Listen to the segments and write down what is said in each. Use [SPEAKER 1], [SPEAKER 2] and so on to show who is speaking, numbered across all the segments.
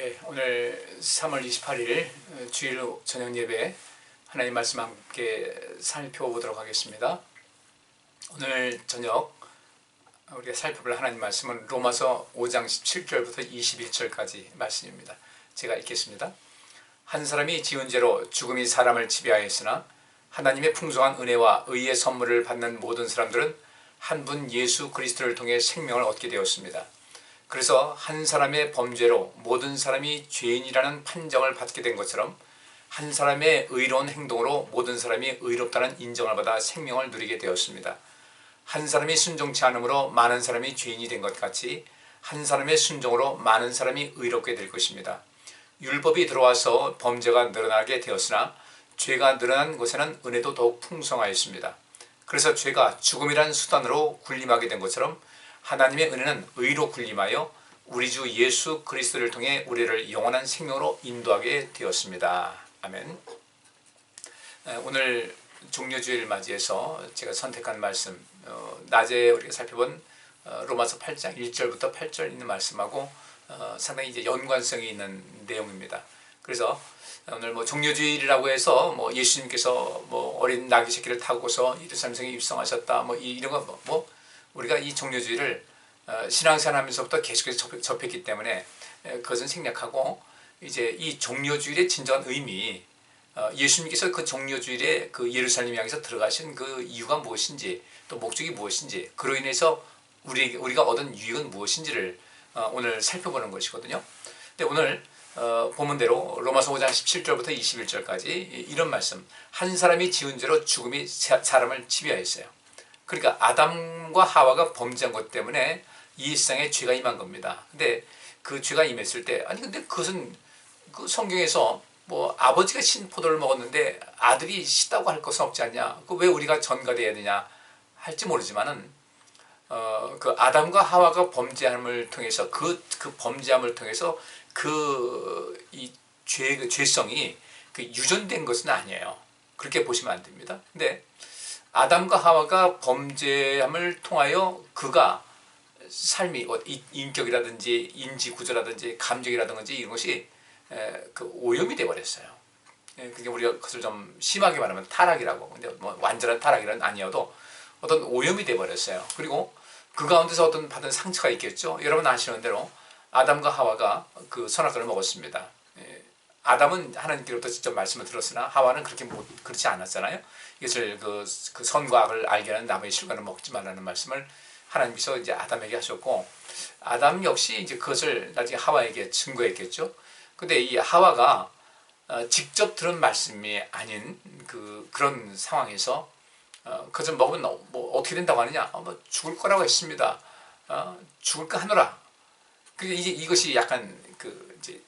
[SPEAKER 1] 네, 오늘 3월 28일 주일 저녁 예배 하나님 말씀 함께 살펴보도록 하겠습니다. 오늘 저녁 우리가 살펴볼 하나님 말씀은 로마서 5장 17절부터 21절까지 말씀입니다. 제가 읽겠습니다. 한 사람이 지은 죄로 죽음이 사람을 지배하였으나 하나님의 풍성한 은혜와 의의 선물을 받는 모든 사람들은 한 분 예수 그리스도를 통해 생명을 얻게 되었습니다. 그래서 한 사람의 범죄로 모든 사람이 죄인이라는 판정을 받게 된 것처럼 한 사람의 의로운 행동으로 모든 사람이 의롭다는 인정을 받아 생명을 누리게 되었습니다. 한 사람이 순종치 않음으로 많은 사람이 죄인이 된 것 같이 한 사람의 순종으로 많은 사람이 의롭게 될 것입니다. 율법이 들어와서 범죄가 늘어나게 되었으나 죄가 늘어난 곳에는 은혜도 더욱 풍성하였습니다. 그래서 죄가 죽음이란 수단으로 군림하게 된 것처럼 하나님의 은혜는 의로 군림하여 우리 주 예수 그리스도를 통해 우리를 영원한 생명으로 인도하게 되었습니다. 아멘. 오늘 종려주일 맞이해서 제가 선택한 말씀, 낮에 우리가 살펴본 로마서 8장 1절부터 8절 있는 말씀하고 상당히 이제 연관성이 있는 내용입니다. 그래서 오늘 종려주일이라고 해서 예수님께서 어린 나귀 새끼를 타고서 예루살렘성에 입성하셨다 이런 거 우리가 이 종려주의를 신앙생활하면서부터 계속해서 접했기 때문에 그것은 생략하고 이제 이 종려주일의 진정한 의미, 예수님께서 그 종려주일에 그 예루살렘 향해서 들어가신 그 이유가 무엇인지 또 목적이 무엇인지 그로 인해서 우리가 얻은 유익은 무엇인지를 오늘 살펴보는 것이거든요. 근데 오늘 본문대로 로마서 5장 17절부터 21절까지 이런 말씀, 한 사람이 지은 죄로 죽음이 사람을 지배하였어요. 그러니까 아담과 하와가 범죄한 것 때문에 이 세상에 죄가 임한 겁니다. 근데 그 죄가 임했을 때 근데 그것은 그 성경에서 아버지가 신 포도를 먹었는데 아들이 시다고 할 것은 없지 않냐? 그 왜 우리가 전가돼야 되냐? 할지 모르지만은 그 아담과 하와가 범죄함을 통해서 그 범죄함을 통해서 이 죄성이 유전된 것은 아니에요. 그렇게 보시면 안 됩니다. 근데 아담과 하와가 범죄함을 통하여 그가 삶이 인격이라든지 인지 구조라든지 감정이라든지 이런 것이 오염이 되어버렸어요. 그게 우리가 그것을 좀 심하게 말하면 타락이라고. 근데 완전한 타락이란 아니어도 어떤 오염이 되어버렸어요. 그리고 그 가운데서 어떤 받은 상처가 있겠죠. 여러분 아시는 대로 아담과 하와가 그 선악과를 먹었습니다. 아담은 하나님께로부터 직접 말씀을 들었으나 하와는 그렇지 않았잖아요. 이것을 그 선과 악을 알게 하는 나무의 실과는 먹지 말라는 말씀을 하나님께서 이제 아담에게 하셨고, 아담 역시 이제 그것을 나중에 하와에게 증거했겠죠. 근데 이 하와가 직접 들은 말씀이 아닌 그런 상황에서 그것을 먹으면 어떻게 된다고 하느냐? 죽을 거라고 했습니다. 죽을까 하노라. 이제 이것이 약간 이제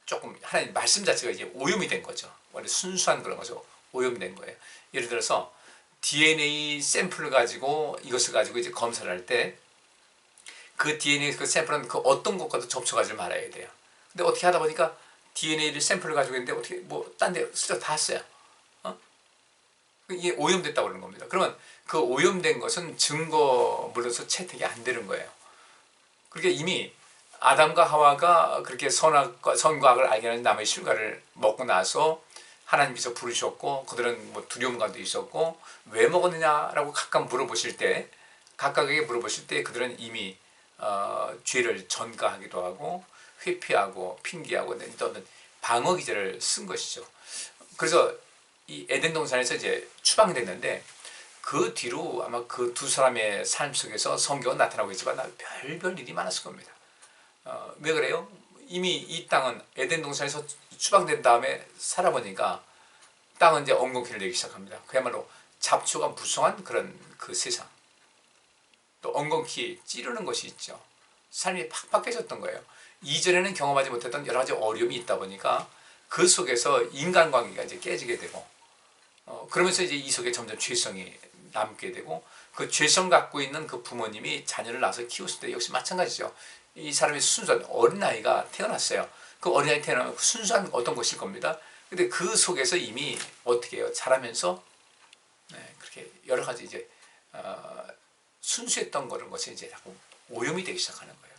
[SPEAKER 1] 조금 하나님 말씀 자체가 이제 오염이 된 거죠. 원래 순수한 그런 거죠. 오염된 거예요. 예를 들어서 DNA 샘플을 가지고 이것을 가지고 이제 검사를 할 때 그 DNA 그 샘플은 그 어떤 것과도 접촉하지 말아야 돼요. 근데 어떻게 하다 보니까 DNA를 샘플을 가지고 있는데 어떻게 딴 데 슬쩍 닿았어요. 이게 오염됐다고 그러는 겁니다. 그러면 그 오염된 것은 증거물로서 채택이 안 되는 거예요. 그러니까 이미 아담과 하와가 그렇게 선과 악을 알게 하는 나무의 실과를 먹고 나서 하나님께서 부르셨고 그들은 두려움감도 있었고 왜 먹었느냐라고 각각에게 물어보실 때 그들은 이미 죄를 전가하기도 하고 회피하고 핑계하고 어떤 방어 기제를 쓴 것이죠. 그래서 이 에덴 동산에서 이제 추방됐는데 그 뒤로 아마 그 두 사람의 삶 속에서 성경은 나타나고 있지만 별별 일이 많았을 겁니다. 왜 그래요? 이미 이 땅은 에덴 동산에서 추방된 다음에 살아보니까 땅은 이제 엉겅퀴를 내기 시작합니다. 그야말로 잡초가 무성한 그런 그 세상. 또 엉겅퀴 찌르는 것이 있죠. 삶이 팍팍해졌던 거예요. 이전에는 경험하지 못했던 여러 가지 어려움이 있다 보니까 그 속에서 인간관계가 이제 깨지게 되고 그러면서 이제 이 속에 점점 죄성이 남게 되고 그 죄성 갖고 있는 그 부모님이 자녀를 낳아서 키웠을 때 역시 마찬가지죠. 이 사람이 순수한 어린아이가 태어났어요. 그 어린아이 태어나면 순수한 어떤 것일 겁니다. 근데 그 속에서 이미 어떻게 해요? 자라면서 그렇게 여러 가지 이제 순수했던 그런 것이 이제 자꾸 오염이 되기 시작하는 거예요.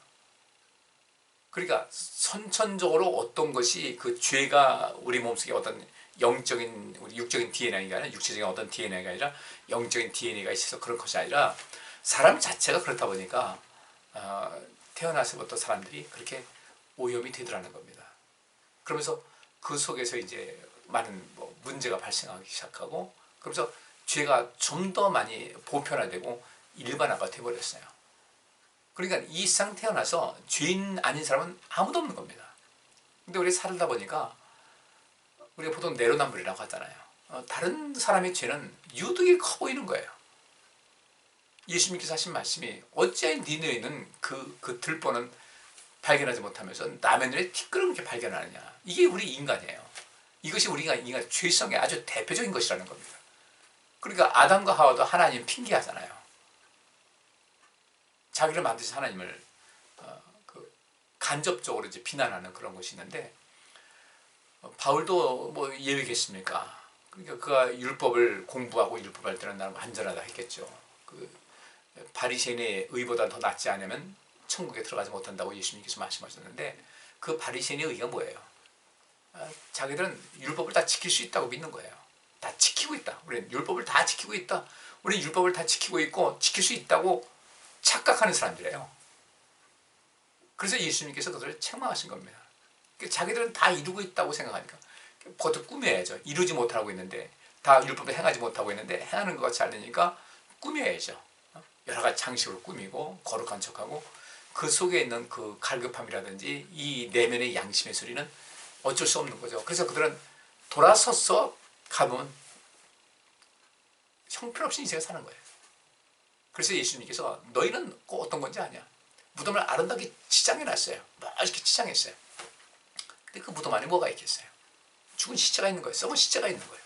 [SPEAKER 1] 그러니까 선천적으로 어떤 것이 그 죄가 우리 몸속에 어떤 영적인 우리 육적인 DNA가 아니라 육체적인 어떤 DNA가 아니라 영적인 DNA가 있어서 그런 것이 아니라 사람 자체가 그렇다 보니까 태어나서부터 사람들이 그렇게 오염이 되더라는 겁니다. 그러면서 그 속에서 이제 많은 뭐 문제가 발생하기 시작하고 그러면서 죄가 좀 더 많이 보편화되고 일반화가 돼버렸어요. 그러니까 이 세상 태어나서 죄인 아닌 사람은 아무도 없는 겁니다. 근데 우리 살다 보니까 우리가 보통 내로남불이라고 하잖아요. 다른 사람의 죄는 유독이 커 보이는 거예요. 예수님께서 하신 말씀이 어찌하여 네 눈에 있는 그 들보는 발견하지 못하면서 남의 눈에 티끌은 발견하느냐. 이게 우리 인간이에요. 이것이 우리가 인간의 죄성의 아주 대표적인 것이라는 겁니다. 그러니까 아담과 하와도 하나님 핑계하잖아요. 자기를 만드신 하나님을 간접적으로 이제 비난하는 그런 것이 있는데 바울도 뭐 예외겠습니까? 그러니까 그가 율법을 공부하고 율법할 때는 나는 완전하다 했겠죠. 그 바리새인의 의보다 더 낫지 않으면 천국에 들어가지 못한다고 예수님께서 말씀하셨는데 그 바리새인의 의가 뭐예요? 자기들은 율법을 다 지킬 수 있다고 믿는 거예요. 다 지키고 있다. 우리는 율법을 다 지키고 있다. 우리는 율법을 다 지키고 있고 지킬 수 있다고 착각하는 사람들이에요. 그래서 예수님께서 그들을 책망하신 겁니다. 자기들은 다 이루고 있다고 생각하니까 그것도 꾸며야죠. 이루지 못하고 있는데 다 율법을 행하지 못하고 있는데 행하는 것 같이 않으니까 꾸며야죠. 여러 가지 장식으로 꾸미고 거룩한 척하고 그 속에 있는 그 갈급함이라든지 이 내면의 양심의 소리는 어쩔 수 없는 거죠. 그래서 그들은 돌아서서 가면 형편없이 인생을 사는 거예요. 그래서 예수님께서 너희는 꼭 어떤 건지 아냐. 무덤을 아름답게 치장해놨어요. 멋있게 치장했어요. 근데 그 무덤 안에 뭐가 있겠어요? 죽은 시체가 있는 거예요. 썩은 시체가 있는 거예요.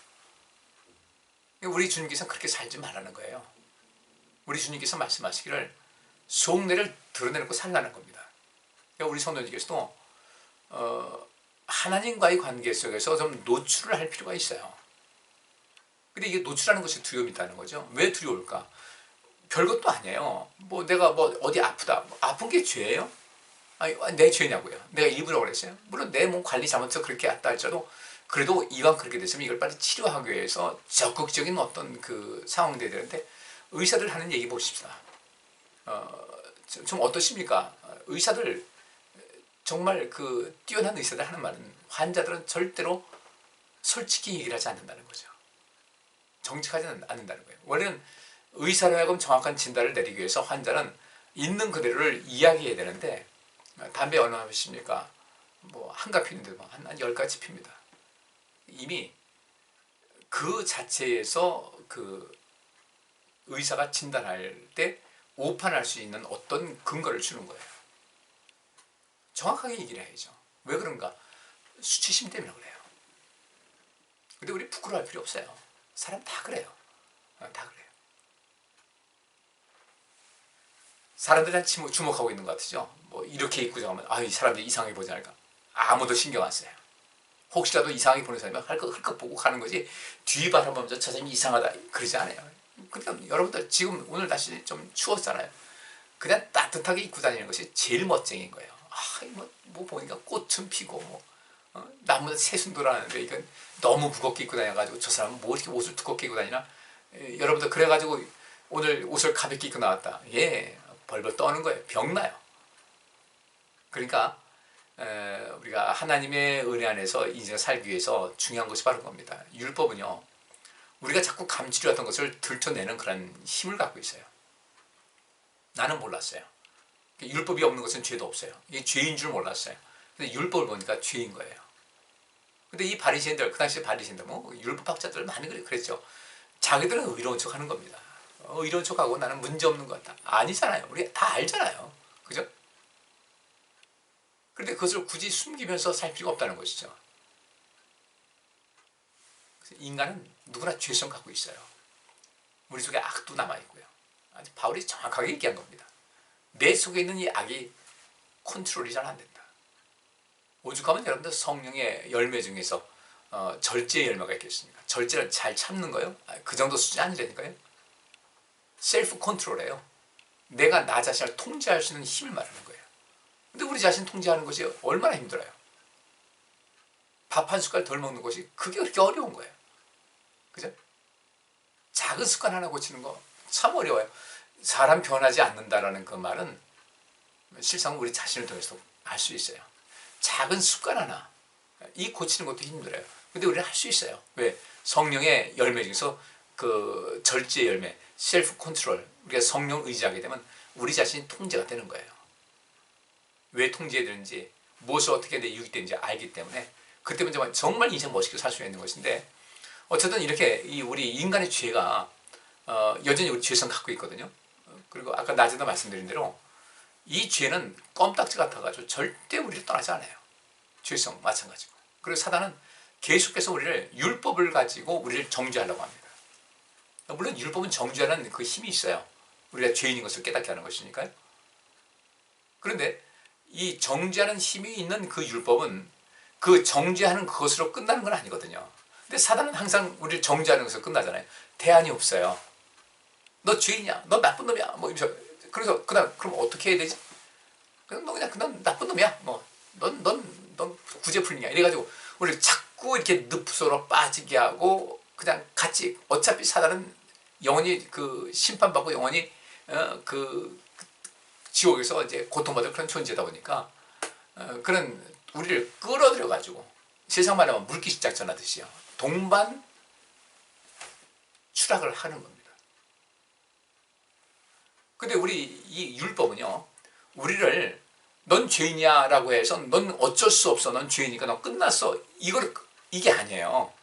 [SPEAKER 1] 우리 주님께서는 그렇게 살지 말라는 거예요. 우리 주님께서 말씀하시기를 속내를 드러내놓고 살라는 겁니다. 그러니까 우리 성도님께서도 하나님과의 관계 속에서 좀 노출을 할 필요가 있어요. 근데 이게 노출하는 것이 두려움이 있다는 거죠. 왜 두려울까? 별것도 아니에요. 뭐 내가 뭐 어디 아프다. 아픈 게 죄예요? 아니, 내 죄냐고요. 내가 일부러 그랬어요. 물론 내 몸 관리 잘못해서 그렇게 했다 할지라도 그래도 이왕 그렇게 됐으면 이걸 빨리 치료하기 위해서 적극적인 어떤 그 상황돼야 되는데 의사들 하는 얘기 보십시다. 좀 어떠십니까? 의사들 정말 그 뛰어난 의사들 하는 말은 환자들은 절대로 솔직히 얘기를 하지 않는다는 거죠. 정직하지는 않는다는 거예요. 원래는 의사로 하여금 정확한 진단을 내리기 위해서 환자는 있는 그대로를 이야기해야 되는데 담배 얼마나 피십니까? 뭐 한갑 피는데도 한 10가지 핍니다. 이미 그 자체에서 그 의사가 진단할 때 오판할 수 있는 어떤 근거를 주는 거예요. 정확하게 얘기를 해야죠. 왜 그런가? 수치심 때문에 그래요. 근데 우리 부끄러워할 필요 없어요. 사람 다 그래요. 다 그래요. 사람들이 주목하고 있는 것 같으죠. 뭐 이렇게 입고 자면 이 사람들이 이상하게 보지 않을까. 아무도 신경 안 써요. 혹시라도 이상하게 보는 사람이 헐컥 보고 가는 거지 뒤 바라보면서 저 사람이 이상하다 그러지 않아요. 그러니까 여러분들 지금 오늘 날씨 좀 추웠잖아요. 그냥 따뜻하게 입고 다니는 것이 제일 멋쟁인 거예요. 뭐 보니까 꽃은 피고 나무에 새순 돌아가는데 이건 너무 무겁게 입고 다녀가지고 저 사람은 뭐 이렇게 옷을 두껍게 입고 다니나? 여러분들 그래가지고 오늘 옷을 가볍게 입고 나왔다. 벌벌 떠는 거예요. 병나요. 그러니까 우리가 하나님의 은혜 안에서 인생을 살기 위해서 중요한 것이 바로 겁니다. 율법은요. 우리가 자꾸 감추려 했던 것을 들춰내는 그런 힘을 갖고 있어요. 나는 몰랐어요. 율법이 없는 것은 죄도 없어요. 이게 죄인 줄 몰랐어요. 근데 율법을 보니까 죄인 거예요. 근데 이 바리새인들, 그 당시에 바리새인들, 뭐 율법학자들 많이 그랬죠. 자기들은 의로운 척 하는 겁니다. 의로운 척하고 나는 문제 없는 것 같다. 아니잖아요. 우리 다 알잖아요. 그죠? 그런데 그것을 굳이 숨기면서 살 필요가 없다는 것이죠. 인간은 누구나 죄성 갖고 있어요. 우리 속에 악도 남아있고요. 아주 바울이 정확하게 얘기한 겁니다. 내 속에 있는 이 악이 컨트롤이 잘 안 된다. 오죽하면 여러분들 성령의 열매 중에서 절제의 열매가 있겠습니까? 절제를 잘 참는 거예요? 그 정도 수준이 아니라니까요. 셀프 컨트롤이에요. 내가 나 자신을 통제할 수 있는 힘을 말하는 거예요. 근데 우리 자신 통제하는 것이 얼마나 힘들어요. 밥 한 숟갈 덜 먹는 것이 그게 그렇게 어려운 거예요. 그죠? 작은 습관 하나 고치는 거 참 어려워요. 사람 변하지 않는다라는 그 말은 실상 우리 자신을 통해서 알 수 있어요. 작은 습관 하나 이 고치는 것도 힘들어요. 근데 우리는 할 수 있어요. 왜? 성령의 열매 중에서 그 절제 열매, 셀프 컨트롤, 우리가 성령 의지하게 되면 우리 자신이 통제가 되는 거예요. 왜 통제되는지, 무엇을 어떻게 내 유익되는지 알기 때문에 그때면 정말 인생 멋있게 살 수 있는 것인데, 어쨌든 이렇게 우리 인간의 죄가 여전히 우리 죄성 갖고 있거든요. 그리고 아까 낮에도 말씀드린 대로 이 죄는 껌딱지 같아가지고 절대 우리를 떠나지 않아요. 죄성 마찬가지고. 그리고 사단은 계속해서 우리를 율법을 가지고 우리를 정죄하려고 합니다. 물론 율법은 정죄하는 그 힘이 있어요. 우리가 죄인인 것을 깨닫게 하는 것이니까요. 그런데 이 정죄하는 힘이 있는 그 율법은 그 정죄하는 그것으로 끝나는 건 아니거든요. 근데 사단은 항상 우리를 정죄하는 것으로 끝나잖아요. 대안이 없어요. 너 죄인이야, 너 나쁜 놈이야, 뭐 이러면서. 그래서 그럼 어떻게 해야 되지? 그냥 나쁜 놈이야, 뭐 넌 구제불능이야 이래가지고 우리를 자꾸 이렇게 늪으로 빠지게 하고, 그냥 같이 어차피 사단은 영원히 그 심판받고 영원히 그 지옥에서 이제 고통받을 그런 존재다 보니까 그런 우리를 끌어들여 가지고, 세상 말하면 물귀신 작전 하듯이요, 동반 추락을 하는 겁니다. 근데 우리 이 율법은요, 우리를 넌 죄인이야 라고 해서 넌 어쩔 수 없어, 넌 죄인이니까 너 끝났어, 이게 아니에요.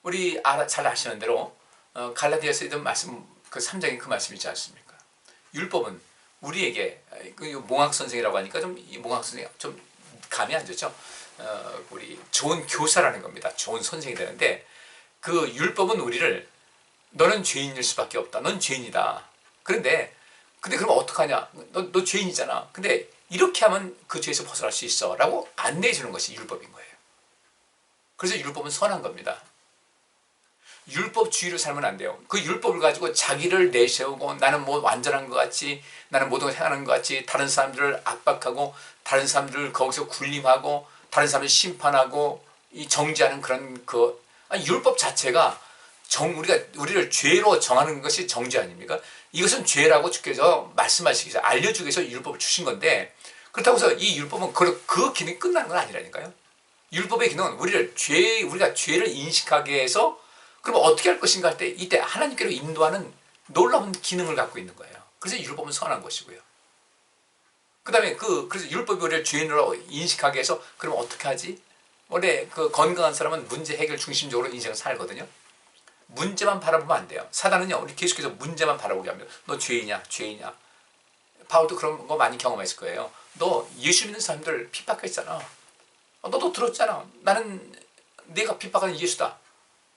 [SPEAKER 1] 우리 잘 아시는 대로 갈라디아서 있던 말씀, 그 3장에 그 말씀이 있지 않습니까? 율법은 우리에게, 몽학 선생이라고 하니까 이 몽학 선생이 좀 감이 안 좋죠. 우리 좋은 교사라는 겁니다. 좋은 선생이 되는데, 그 율법은 우리를 너는 죄인일 수밖에 없다, 넌 죄인이다. 근데 그럼 어떡하냐, 너 죄인이잖아, 근데 이렇게 하면 그 죄에서 벗어날 수 있어 라고 안내해 주는 것이 율법인 거예요. 그래서 율법은 선한 겁니다. 율법주의로 살면 안 돼요. 그 율법을 가지고 자기를 내세우고 나는 뭐 완전한 것 같이, 나는 모든 걸 행하는 것 같이 다른 사람들을 압박하고, 다른 사람들을 거기서 군림하고, 다른 사람을 심판하고 이 정죄하는 그런 율법 자체가 우리를 죄로 정하는 것이 정죄 아닙니까? 이것은 죄라고 주께서 말씀하시기 위해서, 알려주기 위해서 율법을 주신 건데, 그렇다고 해서 이 율법은 그 기능이 끝나는 건 아니라니까요. 율법의 기능은 우리가 죄를 인식하게 해서 그럼 어떻게 할 것인가 할 때, 이때 하나님께로 인도하는 놀라운 기능을 갖고 있는 거예요. 그래서 율법은 선한 것이고요. 그 다음에 그래서 율법이 우리를 죄인으로 인식하게 해서 그럼 어떻게 하지? 원래 그 건강한 사람은 문제 해결 중심적으로 인생을 살거든요. 문제만 바라보면 안 돼요. 사단은요, 우리 계속해서 문제만 바라보게 합니다. 너 죄인이야, 죄인이야. 바울도 그런 거 많이 경험했을 거예요. 너 예수 믿는 사람들 핍박했잖아. 너도 들었잖아. 나는 내가 핍박하는 예수다.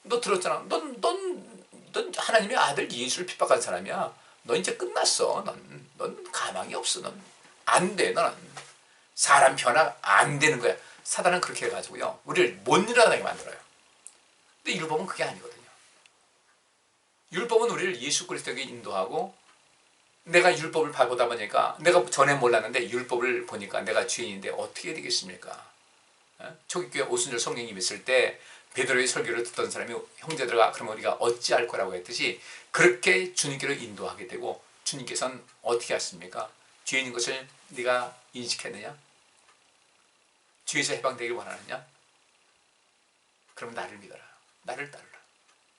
[SPEAKER 1] 너 들었잖아. 넌 하나님의 아들 예수를 핍박한 사람이야. 너 이제 끝났어. 넌 가망이 없어. 넌 안 돼. 너는 사람 변화 안 되는 거야. 사단은 그렇게 해가지고요, 우리를 못 일어나게 만들어요. 근데 율법은 그게 아니거든요. 율법은 우리를 예수 그리스도에게 인도하고, 내가 율법을 보다 보니까, 내가 전에 몰랐는데 율법을 보니까 내가 죄인인데 어떻게 해야 되겠습니까? 초기교회 오순절 성령님 있을 때 베드로의 설교를 듣던 사람이, 형제들아 그러면 우리가 어찌할 거라고 했듯이, 그렇게 주님께로 인도하게 되고, 주님께서는 어떻게 하십니까? 죄인인 것을 네가 인식했느냐? 죄에서 해방되길 원하느냐? 그럼 나를 믿어라, 나를 따르라,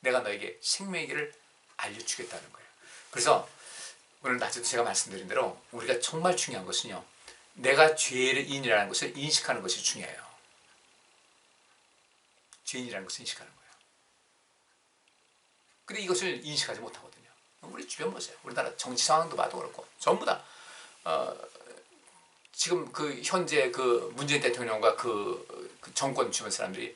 [SPEAKER 1] 내가 너에게 생명의 길을 알려주겠다는 거예요. 그래서 오늘 낮에도 제가 말씀드린 대로 우리가 정말 중요한 것은요, 내가 죄인이라는 것을 인식하는 것이 중요해요. 죄인이라는 것을 인식하는 거예요. 근데 이것을 인식하지 못하거든요. 우리 주변 보세요. 우리나라 정치 상황도 봐도 그렇고, 전부 다 지금 현재 문재인 대통령과 정권 주변 사람들이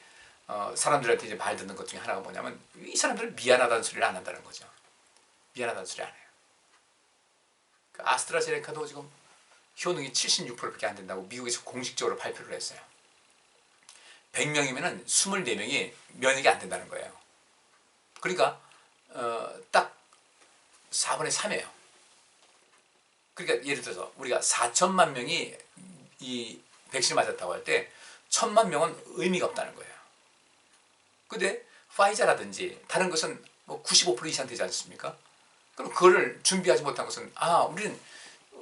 [SPEAKER 1] 사람들한테 이제 말 듣는 것 중에 하나가 뭐냐면, 이 사람들은 미안하다는 소리를 안 한다는 거죠. 미안하다는 소리 안 해요. 아스트라제네카도 지금 효능이 76%밖에 안 된다고 미국에서 공식적으로 발표를 했어요. 100명이면 24명이 면역이 안 된다는 거예요. 그러니까 딱 4분의 3이에요. 그러니까 예를 들어서 우리가 4천만 명이 이 백신을 맞았다고 할 때 1,000만 명은 의미가 없다는 거예요. 근데 파이자라든지 다른 것은 뭐 95% 이상 되지 않습니까? 그럼 그거를 준비하지 못한 것은 우리는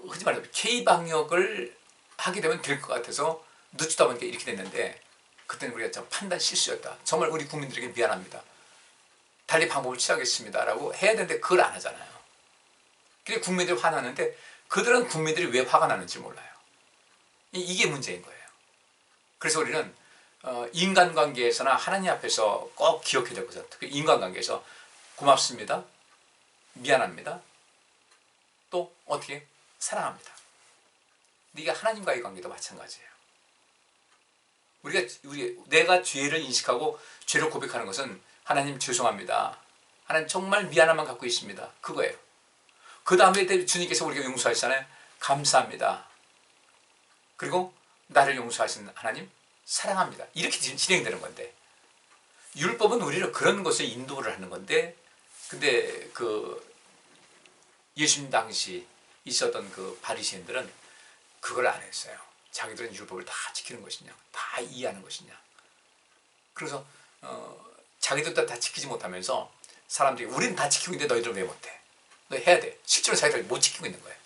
[SPEAKER 1] 흔히 말해서 K-방역을 하게 되면 될 것 같아서 늦추다 보니까 이렇게 됐는데 그때는 우리가 참 판단 실수였다. 정말 우리 국민들에게 미안합니다. 달리 방법을 취하겠습니다. 라고 해야 되는데 그걸 안 하잖아요. 그래서 국민들이 화나는데 그들은 국민들이 왜 화가 나는지 몰라요. 이게 문제인 거예요. 그래서 우리는 인간관계에서나 하나님 앞에서 꼭 기억해야 될 것은 특히 인간관계에서 고맙습니다. 미안합니다. 또 어떻게? 사랑합니다. 네가 하나님과의 관계도 마찬가지예요. 내가 죄를 인식하고 죄를 고백하는 것은 하나님 죄송합니다. 하나님 정말 미안함만 갖고 있습니다. 그거예요. 그 다음에 주님께서 우리가 용서하시잖아요. 감사합니다. 그리고 나를 용서하신 하나님 사랑합니다. 이렇게 진행되는 건데 율법은 우리를 그런 것에 인도를 하는 건데 근데 예수님 당시 있었던 그 바리새인들은 그걸 안 했어요. 자기들은 율법을 다 지키는 것이냐, 다 이해하는 것이냐. 그래서 자기들도 다 지키지 못하면서 사람들이 우리는 다 지키고 있는데 너희들은 왜 못해? 너 해야 돼. 실제로 자기들 못 지키고 있는 거예요.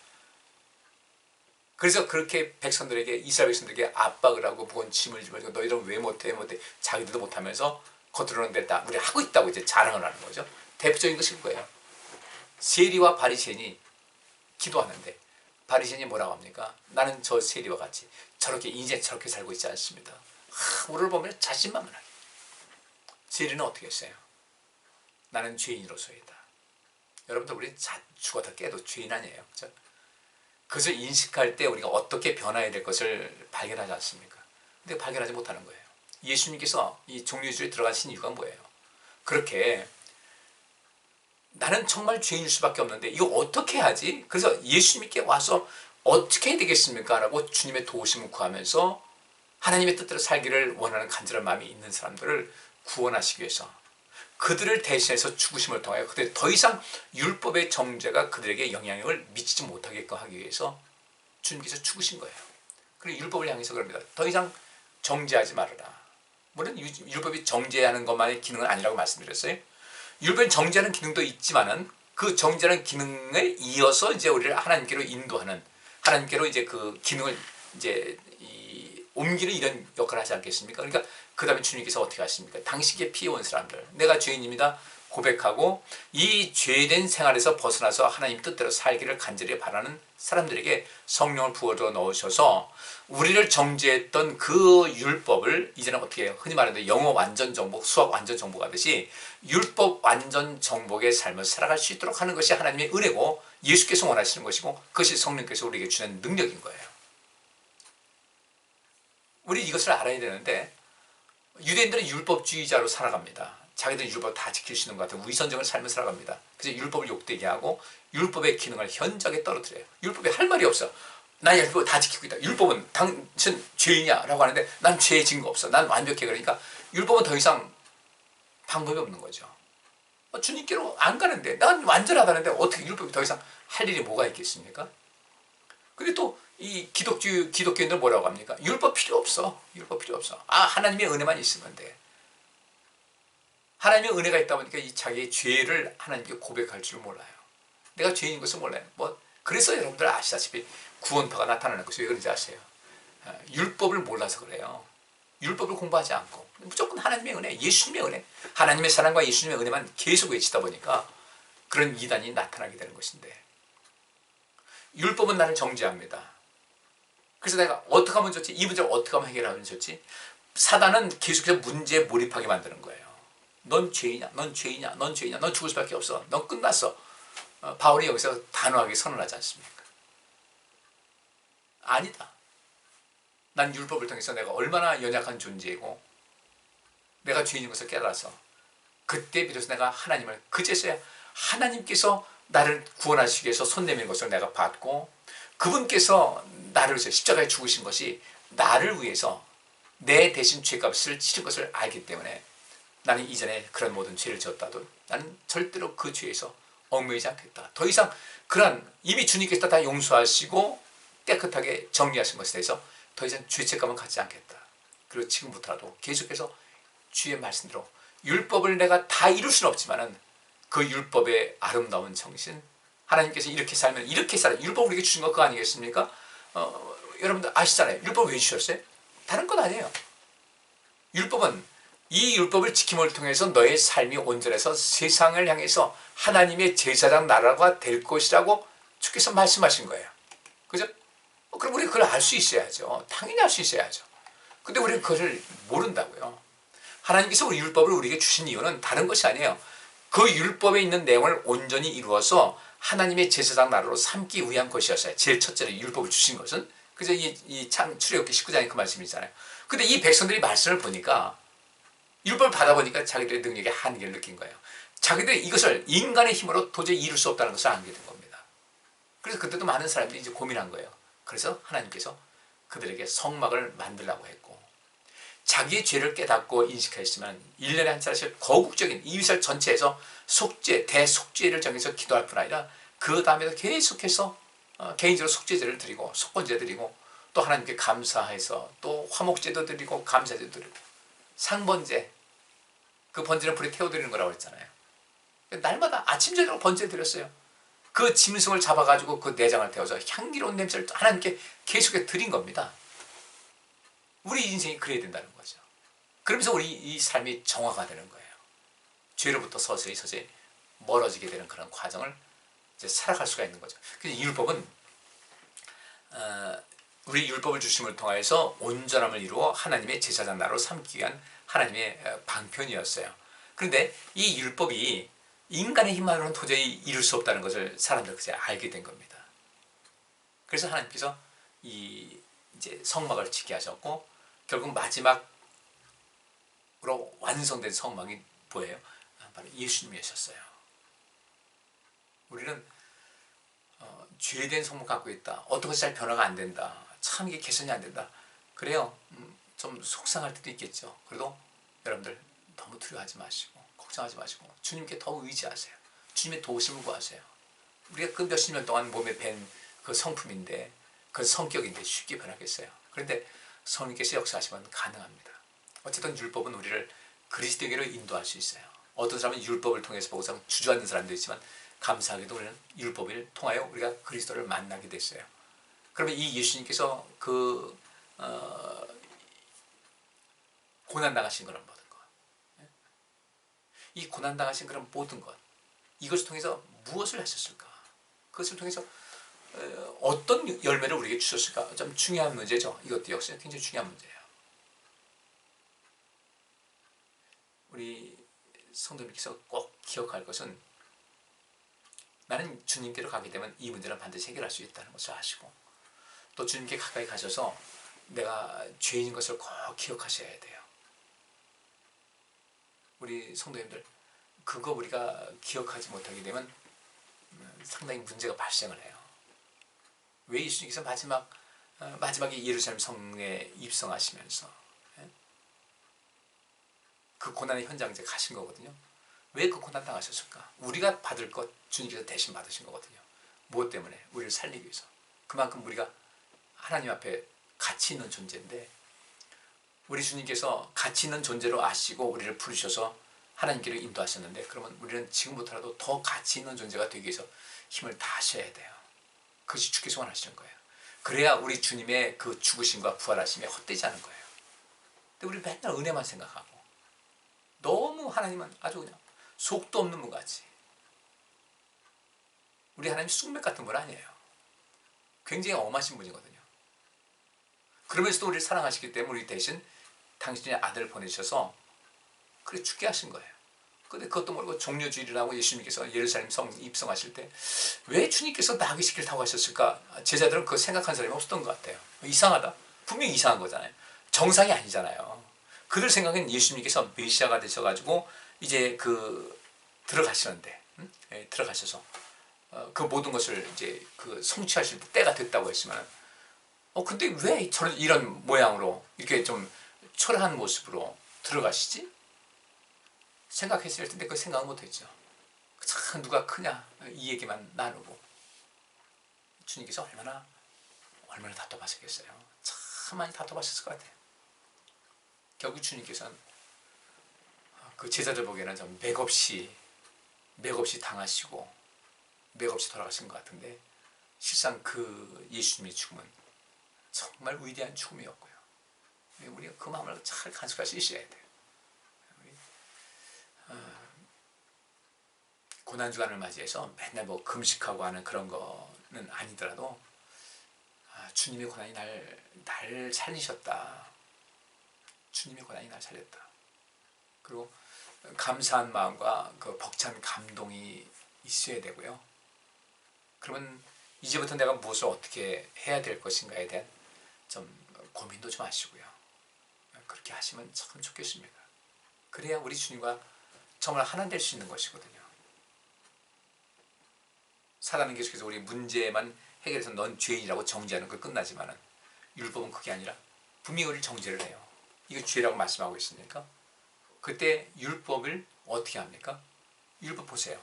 [SPEAKER 1] 그래서 그렇게 이스라엘 백성들에게 압박을 하고 무거운 짐을 지고 너희들은 왜 못해? 자기들도 못하면서 겉으로는 냈다. 우리 하고 있다고 이제 자랑을 하는 거죠. 대표적인 것이 그거예요. 세리와 바리새인이 기도하는데 바리새인이 뭐라고 합니까? 나는 저 세리와 같이 저렇게 인생 저렇게 살고 있지 않습니다. 우리를 보면 자신만만하게. 세리는 어떻게 했어요? 나는 죄인으로서이다. 여러분들 우리 죽었다 깨도 죄인 아니에요. 그렇죠? 그것을 인식할 때 우리가 어떻게 변화해야 될 것을 발견하지 않습니까? 근데 발견하지 못하는 거예요. 예수님께서 이 종려주에 들어가신 이유가 뭐예요? 그렇게 나는 정말 죄인일 수밖에 없는데 이거 어떻게 하지? 그래서 예수님께 와서 어떻게 해야 되겠습니까? 라고 주님의 도우심을 구하면서 하나님의 뜻대로 살기를 원하는 간절한 마음이 있는 사람들을 구원하시기 위해서 그들을 대신해서 죽으심을 통하여 그들 더 이상 율법의 정죄가 그들에게 영향력을 미치지 못하게끔 하기 위해서 주님께서 죽으신 거예요. 그리고 율법을 향해서 그럽니다. 더 이상 정죄하지 말아라. 물론 율법이 정죄하는 것만의 기능은 아니라고 말씀드렸어요. 율법은 정죄하는 기능도 있지만은 그 정죄하는 기능에 이어서 이제 우리를 하나님께로 인도하는 하나님께로 이제 그 기능을 이제 옮기는 이런 역할을 하지 않겠습니까? 그러니까 그 다음에 주님께서 어떻게 하십니까? 당신께 피해온 사람들, 내가 죄인입니다 고백하고 이 죄된 생활에서 벗어나서 하나님 뜻대로 살기를 간절히 바라는 사람들에게 성령을 부어줘 넣으셔서 우리를 정죄했던 그 율법을 이제는 어떻게 해요? 흔히 말하는 영어 완전 정복, 수학 완전 정복하듯이 율법 완전 정복의 삶을 살아갈 수 있도록 하는 것이 하나님의 은혜고 예수께서 원하시는 것이고 그것이 성령께서 우리에게 주는 능력인 거예요. 우리 이것을 알아야 되는데 유대인들은 율법주의자로 살아갑니다. 자기들은 율법 다 지킬 수 있는 것 같은 위선적인 삶을 살아갑니다. 그래서 율법을 욕되게 하고 율법의 기능을 현저하게 떨어뜨려요. 율법에 할 말이 없어. 난 율법 다 지키고 있다. 율법은 당신 죄이냐? 라고 하는데 난 죄의 증거 없어. 난 완벽해. 그러니까 율법은 더 이상 방법이 없는 거죠. 주님께로 안 가는데 난 완전하다는데 어떻게 율법이 더 이상 할 일이 뭐가 있겠습니까? 근데 또 이 기독교인들 뭐라고 합니까? 율법 필요 없어. 율법 필요 없어. 하나님의 은혜만 있으면 돼. 하나님의 은혜가 있다 보니까 이 자기의 죄를 하나님께 고백할 줄 몰라요. 내가 죄인인 것을 몰라요. 그래서 여러분들 아시다시피 구원파가 나타나는 것이 왜 그런지 아세요? 율법을 몰라서 그래요. 율법을 공부하지 않고 무조건 하나님의 은혜, 예수님의 은혜, 하나님의 사랑과 예수님의 은혜만 계속 외치다 보니까 그런 이단이 나타나게 되는 것인데 율법은 나를 정죄합니다. 그래서 내가 어떻게 하면 좋지? 이 문제를 어떻게 하면 해결하면 좋지? 사단은 계속해서 문제에 몰입하게 만드는 거예요. 넌 죄이냐? 넌 죄이냐? 넌 죄이냐? 넌 죽을 수밖에 없어. 넌 끝났어. 바울이 여기서 단호하게 선언하지 않습니까? 아니다. 난 율법을 통해서 내가 얼마나 연약한 존재이고 내가 죄인인 것을 깨달아서 그때 비로소 내가 하나님을 그제서야 하나님께서 나를 구원하시기 위해서 손 내미는 것을 내가 받고 그분께서 나를 위해서 십자가에 죽으신 것이 나를 위해서 내 대신 죄값을 치른 것을 알기 때문에 나는 이전에 그런 모든 죄를 지었다도 나는 절대로 그 죄에서 얽매이지 않겠다. 더 이상 그러한 이미 주님께서 다 용서하시고 깨끗하게 정리하신 것에 대해서 더 이상 죄책감은 갖지 않겠다. 그리고 지금부터라도 계속해서 주의 말씀대로 율법을 내가 다 이룰 수는 없지만은 그 율법의 아름다운 정신, 하나님께서 이렇게 살면 이렇게 살아. 율법을 우리에게 주신 거 그거 아니겠습니까? 여러분들 아시잖아요. 율법 왜 주셨어요? 다른 건 아니에요. 율법은 이 율법을 지킴을 통해서 너의 삶이 온전해서 세상을 향해서 하나님의 제사장 나라가 될 것이라고 주께서 말씀하신 거예요. 그죠? 그럼 우리 그걸 알 수 있어야죠. 당연히 알 수 있어야죠. 근데 우리는 그것을 모른다고요. 하나님께서 우리 율법을 우리에게 주신 이유는 다른 것이 아니에요. 그 율법에 있는 내용을 온전히 이루어서 하나님의 제사장 나라로 삼기 위한 것이었어요. 제일 첫째로 율법을 주신 것은. 그래서 이 참 출애굽기 19장에 그 말씀이잖아요. 근데 이 백성들이 말씀을 보니까 율법을 받아보니까 자기들의 능력의 한계를 느낀 거예요. 자기들이 이것을 인간의 힘으로 도저히 이룰 수 없다는 것을 알게 된 겁니다. 그래서 그때도 많은 사람들이 이제 고민한 거예요. 그래서 하나님께서 그들에게 성막을 만들라고 했고, 자기의 죄를 깨닫고 인식했지만 1년에 한 차례씩 거국적인 이스라엘 전체에서 속죄, 대속죄를 정해서 기도할 뿐 아니라 그 다음에도 계속해서 개인적으로 속죄제를 드리고 속건제 드리고 또 하나님께 감사해서 또 화목제도 드리고 감사제도 드리고 상번제, 그 번제는 불에 태워드리는 거라고 했잖아요. 날마다 아침 저녁으로 번제 드렸어요. 그 짐승을 잡아가지고 그 내장을 태워서 향기로운 냄새를 하나님께 계속해 드린 겁니다. 우리 인생이 그래야 된다는 거죠. 그러면서 우리 이 삶이 정화가 되는 거예요. 죄로부터 서서히 멀어지게 되는 그런 과정을 이제 살아갈 수가 있는 거죠. 그래서 이 율법은 우리 율법을 주심을 통하여서 온전함을 이루어 하나님의 제사장 나라로 삼기 위한 하나님의 방편이었어요. 그런데 이 율법이 인간의 힘만으로는 도저히 이룰 수 없다는 것을 사람들이 알게 된 겁니다. 그래서 하나님께서 이제 성막을 짓게 하셨고, 결국 마지막으로 완성된 성막이 뭐예요? 바로 예수님이셨어요. 우리는 죄된 성막 갖고 있다. 어떤 것이 잘 변화가 안 된다. 참 이게 개선이 안 된다. 그래요. 좀 속상할 때도 있겠죠. 그래도 여러분들 너무 두려워하지 마시고 걱정하지 마시고 주님께 더 의지하세요. 주님의 도우심을 구하세요. 우리가 그 몇십 년 동안 몸에 밴 그 성품인데, 그 성격인데 쉽게 변하겠어요. 그런데 성령께서 역사하시면 가능합니다. 어쨌든 율법은 우리를 그리스도에게로 인도할 수 있어요. 어떤 사람은 율법을 통해서 보고서 주저앉는 사람도 있지만 감사하게도 우리는 율법을 통하여 우리가 그리스도를 만나게 됐어요. 그러면 이 예수님께서 고난당하신 그런 모든 것, 이 고난당하신 그런 모든 것, 이것을 통해서 무엇을 하셨을까? 그것을 통해서 어떤 열매를 우리에게 주셨을까? 좀 중요한 문제죠. 이것도 역시 굉장히 중요한 문제예요. 우리 성도님께서 꼭 기억할 것은, 나는 주님께로 가게 되면 이 문제는 반드시 해결할 수 있다는 것을 아시고, 또 주님께 가까이 가셔서 내가 죄인인 것을 꼭 기억하셔야 돼요. 우리 성도님들, 그거 우리가 기억하지 못하게 되면 상당히 문제가 발생을 해요. 왜 예수님께서 마지막에 예루살렘 성에 입성하시면서 그 고난의 현장에 가신 거거든요. 왜 그 고난 당하셨을까? 우리가 받을 것 주님께서 대신 받으신 거거든요. 무엇 때문에? 우리를 살리기 위해서. 그만큼 우리가 하나님 앞에 가치 있는 존재인데, 우리 주님께서 가치 있는 존재로 아시고 우리를 부르셔서 하나님께로 인도하셨는데, 그러면 우리는 지금부터라도 더 가치 있는 존재가 되기 위해서 힘을 다하셔야 돼요. 그것이 주께서 원하시는 거예요. 그래야 우리 주님의 그 죽으심과 부활하심이 헛되지 않은 거예요. 근데 우리 맨날 은혜만 생각하고 너무 하나님은 아주 그냥 속도 없는 분 같이, 우리 하나님 쑥맥 같은 분 아니에요. 굉장히 엄하신 분이거든요. 그러면서도 우리를 사랑하시기 때문에 우리 대신 당신의 아들을 보내셔서 그래 죽게 하신 거예요. 근데 그것도 모르고 종려주일이라고 예수님께서 예루살렘 성 입성하실 때 왜 주님께서 나귀 새끼를 타고 하셨을까? 제자들은 그거 생각한 사람이 없었던 것 같아요. 이상하다. 분명히 이상한 거잖아요. 정상이 아니잖아요. 그들 생각엔 예수님께서 메시아가 되셔가지고 이제 들어가시는데, 들어가셔서 그 모든 것을 이제 성취하실 때가 됐다고 했지만, 근데 왜 이런 모양으로 이렇게 좀 초라한 모습으로 들어가시지? 생각했을 텐데 그 생각은 못했죠. 참 누가 크냐 이 얘기만 나누고 주님께서 얼마나 답답하셨겠어요. 참 많이 답답하셨을 것 같아요. 결국 주님께서는 그 제자들 보기에는 좀 맥없이 당하시고 맥없이 돌아가신 것 같은데 실상 그 예수님의 죽음은 정말 위대한 죽음이었고요. 우리가 그 마음을 잘 간직할 수 있어야 돼요. 고난주간을 맞이해서 맨날 뭐 금식하고 하는 그런 거는 아니더라도 주님의 고난이 날 살리셨다. 주님의 고난이 날 살렸다. 그리고 감사한 마음과 그 벅찬 감동이 있어야 되고요. 그러면 이제부터 내가 무엇을 어떻게 해야 될 것인가에 대한 좀 고민도 좀 하시고요. 그렇게 하시면 참 좋겠습니다. 그래야 우리 주님과 정말 하나 될 수 있는 것이거든요. 사단은 계속해서 우리 문제만 해결해서 넌 죄인이라고 정죄하는 거 끝나지만은 율법은 그게 아니라 분명히 우리를 정죄를 해요. 이거 죄라고 말씀하고 있으니까 그때 율법을 어떻게 합니까? 율법 보세요.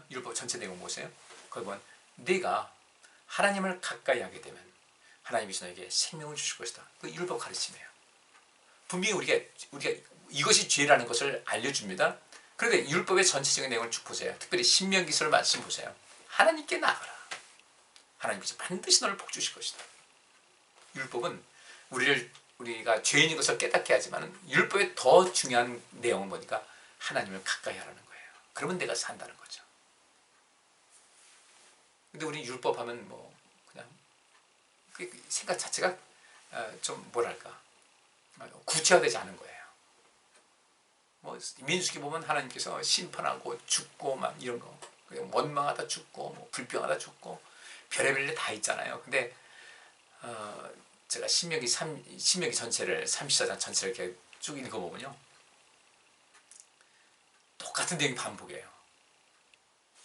[SPEAKER 1] 율법 전체 내용 보세요. 거기 보면 네가 하나님을 가까이 하게 되면 하나님께서 너에게 생명을 주실 것이다. 그 율법 가르침이에요. 분명히 우리가 이것이 죄라는 것을 알려줍니다. 그런데 율법의 전체적인 내용을 쭉 보세요. 특별히 신명기서를 말씀 보세요. 하나님께 나아가라. 하나님께서 반드시 너를 복 주실 것이다. 율법은 우리가 죄인인 것을 깨닫게 하지만 율법의 더 중요한 내용은 뭐니까 하나님을 가까이 하라는 거예요. 그러면 내가 산다는 거죠. 근데 우리 율법하면 뭐 그냥 그 생각 자체가 좀 뭐랄까 구체화되지 않은 거예요. 뭐 민수기 보면 하나님께서 심판하고 죽고 막 이런 거 원망하다 죽고 뭐 불평하다 죽고 별의별 일 다 있잖아요. 근데 제가 신명기 전체를 34장 전체를 이렇게 쭉 읽어보면요 똑같은 내용이 반복이에요.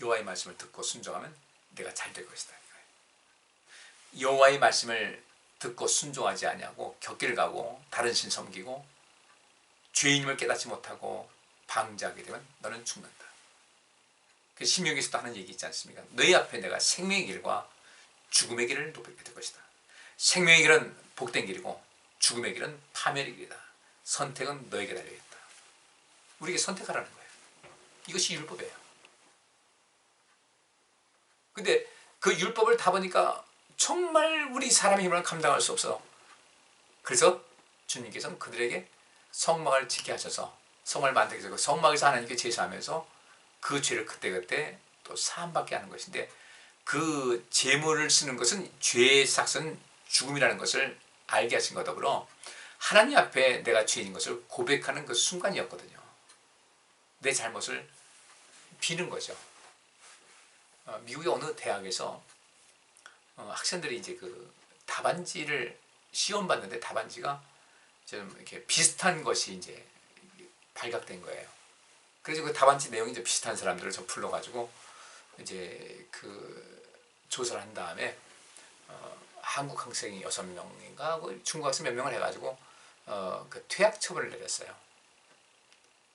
[SPEAKER 1] 여호와의 말씀을 듣고 순종하면 내가 잘 될 것이다. 여호와의 말씀을 듣고 순종하지 아니하고 곁길 가고 다른 신 섬기고 죄인임을 깨닫지 못하고 방자하게 되면 너는 죽는다. 그 신명기에서도 하는 얘기 있지 않습니까? 너희 앞에 내가 생명의 길과 죽음의 길을 놓게 될 것이다. 생명의 길은 복된 길이고 죽음의 길은 파멸의 길이다. 선택은 너에게 달려있다. 우리에게 선택하라는 거예요. 이것이 율법이에요. 근데 그 율법을 다 보니까 정말 우리 사람의 힘으로는 감당할 수 없어. 그래서 주님께서는 그들에게 성막을 짓게 하셔서 성막을 만들게 하셔서 성막에서 하나님께 제사하면서 그 죄를 그때그때 또 사함받게 하는 것인데 그 제물을 쓰는 것은 죄의 삭은 죽음이라는 것을 알게 하신 것 더불어 하나님 앞에 내가 죄인인 것을 고백하는 그 순간이었거든요. 내 잘못을 비는 거죠. 미국의 어느 대학에서 학생들이 이제 그 답안지를 시험 봤는데 답안지가 좀 이렇게 비슷한 것이 이제 발각된 거예요. 그래서 그 답안지 내용이 이제 비슷한 사람들을 좀 불러가지고 이제 그 조사를 한 다음에 한국 학생이 6명인가 중국 학생 몇 명을 해가지고 그 퇴학 처분을 내렸어요.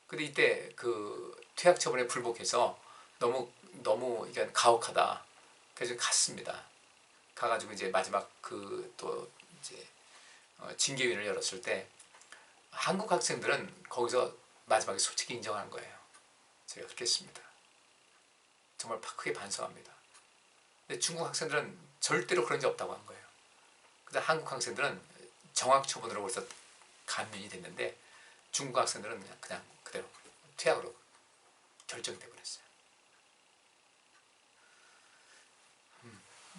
[SPEAKER 1] 근데 이때 그 퇴학 처분에 불복해서 너무 이게 가혹하다. 그래서 갔습니다. 가가지고 이제 마지막 그 또 이제 징계위원회를 열었을 때 한국 학생들은 거기서 마지막에 솔직히 인정한 거예요. 제가 그렇게 했습니다. 정말 크게 반성합니다. 근데 중국 학생들은 절대로 그런 적 없다고 한 거예요. 근데 한국 학생들은 정학처분으로 벌써 감면이 됐는데 중국 학생들은 그냥 그대로 퇴학으로 결정이 돼버렸어요.